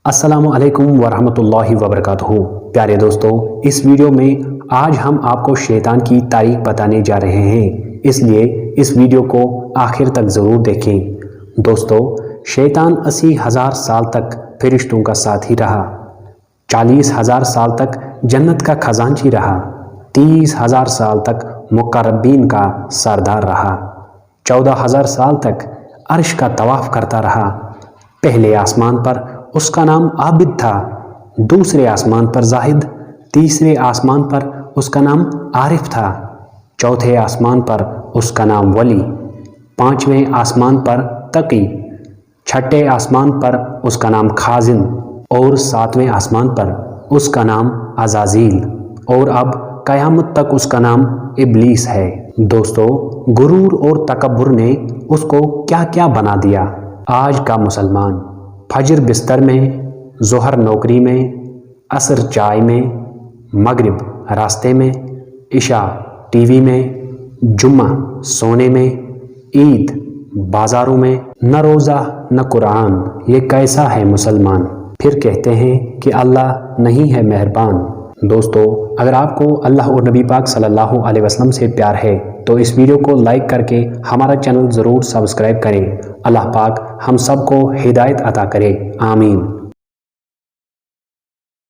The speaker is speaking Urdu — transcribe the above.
السلام علیکم ورحمۃ اللہ وبرکاتہ۔ پیارے دوستو، اس ویڈیو میں آج ہم آپ کو شیطان کی تاریخ بتانے جا رہے ہیں، اس لیے اس ویڈیو کو آخر تک ضرور دیکھیں۔ دوستو، شیطان 80,000 سال تک فرشتوں کا ساتھی رہا، 40,000 سال تک جنت کا خزانچی رہا، 30,000 سال تک مقربین کا سردار رہا، 14,000 سال تک عرش کا طواف کرتا رہا۔ پہلے آسمان پر اس کا نام عابد تھا، دوسرے آسمان پر زاہد، تیسرے آسمان پر اس کا نام عارف تھا، چوتھے آسمان پر اس کا نام ولی، پانچویں آسمان پر تقی، چھٹے آسمان پر اس کا نام خازن اور ساتویں آسمان پر اس کا نام عزازیل، اور اب قیامت تک اس کا نام ابلیس ہے۔ دوستو، غرور اور تکبر نے اس کو کیا کیا بنا دیا۔ آج کا مسلمان فجر بستر میں، ظہر نوکری میں، عصر چائے میں، مغرب راستے میں، عشاء ٹی وی میں، جمعہ سونے میں، عید بازاروں میں، نہ روزہ نہ قرآن، یہ کیسا ہے مسلمان؟ پھر کہتے ہیں کہ اللہ نہیں ہے مہربان۔ دوستو، اگر آپ کو اللہ اور نبی پاک صلی اللہ علیہ وسلم سے پیار ہے تو اس ویڈیو کو لائک کر کے ہمارا چینل ضرور سبسکرائب کریں۔ اللہ پاک ہم سب کو ہدایت عطا کرے، آمین۔